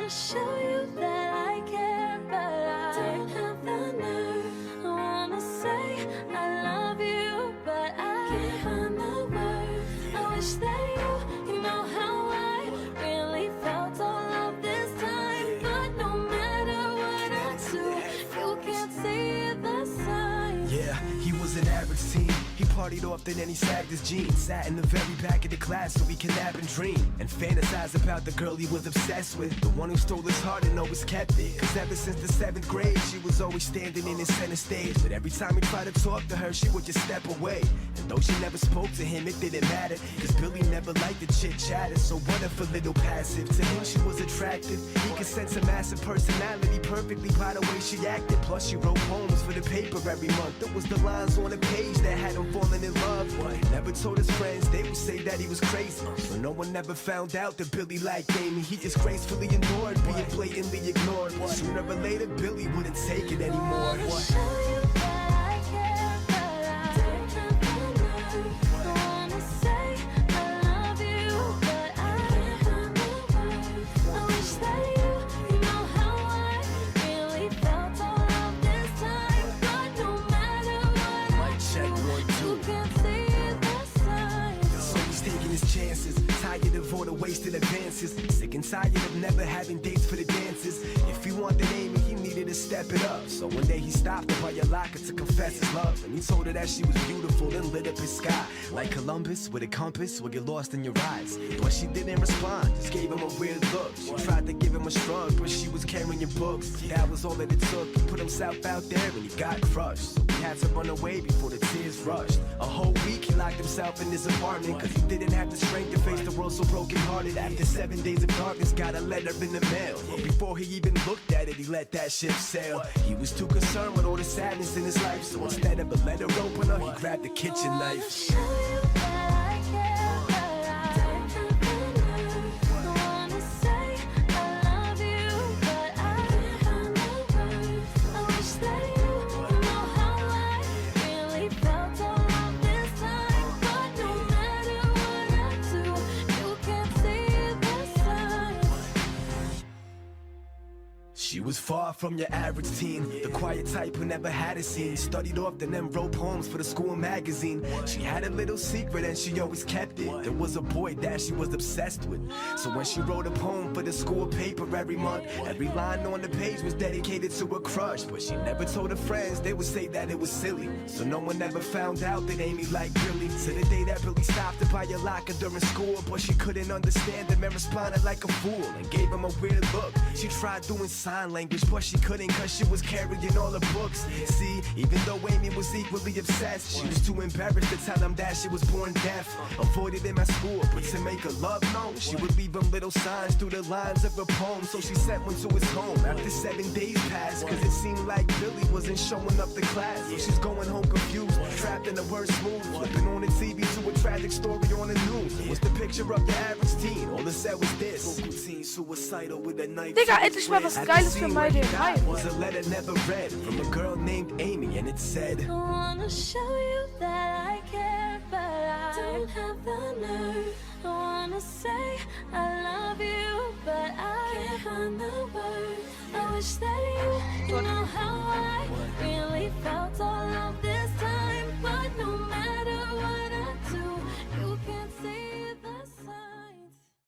wanna show you that I care, but I don't have the nerve. I wanna say I love you, but I can't find the words. I wish that you know how I really felt all of this time. But no matter what I do, you can't see the signs. Yeah, he was an average teen. He partied often and he sagged his jeans. Sat in the very back of the class so he can nap and dream and fantasize about the girl he was obsessed with, the one who stole his heart and always kept it. Cause ever since the 7th grade she was always standing in his center stage. But every time he tried to talk to her she would just step away. And though she never spoke to him it didn't matter, cause Billy never liked the chit-chatter. So what if a little passive? To him she was attractive. He could sense a massive personality perfectly by the way she acted. Plus she wrote poems for the paper every month. It was the lines on the page that had him falling in love. Never told his friends, they would say that he was crazy. So no one ever found out that Billy liked Amy. He just gracefully endured being blatantly ignored. Sooner or later Billy wouldn't take it anymore. Tired of all the wasted advances, sick and tired of never having dates for the dances. If he wanted Amy, he needed to step it up. So one day he stopped her by your locker to confess his love, and he told her that she was beautiful, then lit up his sky like Columbus with a compass will get lost in your eyes. But she didn't respond, just gave him a weird look. She tried to give him a shrug, but she was carrying books. That was all that it took. He put himself out there and he got crushed. So he had to run away before the tears rushed. A whole week he locked himself in his apartment, cause he didn't have the strength to face the world so broken hearted. After 7 days of darkness, got a letter in the mail. But before he even looked at it, he let that ship sail. He was too concerned with all the sadness in his life, so instead of a letter opener, he grabbed the kitchen knife. She was far from your average teen, the quiet type who never had a scene. Studied often and wrote poems for the school magazine. She had a little secret and she always kept it. There was a boy that she was obsessed with. So when she wrote a poem for the school paper every month, every line on the page was dedicated to a crush. But she never told her friends, they would say that it was silly. So no one ever found out that Amy liked Billy. To the day that Billy stopped her by your locker during school, but she couldn't understand him and responded like a fool and gave him a weird look. She tried doing sign language, but she couldn't cause she was carrying all the books. See, even though Amy was equally obsessed, she was too embarrassed to tell him that she was born deaf. Avoided him at school, but to make her love known, she would leave him little signs through the lines of her poem. So she sent one to his home after 7 days passed, cause it seemed like Billy wasn't showing up to class. So she's going home confused, trapped in the worst mood, flipping on the TV to a tragic story on the news. What's the picture of your average teen? All it said was this: teen suicidal with a knife. Digga, endlich mal was Geiles für Meine ING. Was a letter never read from a girl named Amy, and it said, I wanna show you that I care, but I don't have the nerve. I wanna say I love you, but I can't find the words. I wish that you know how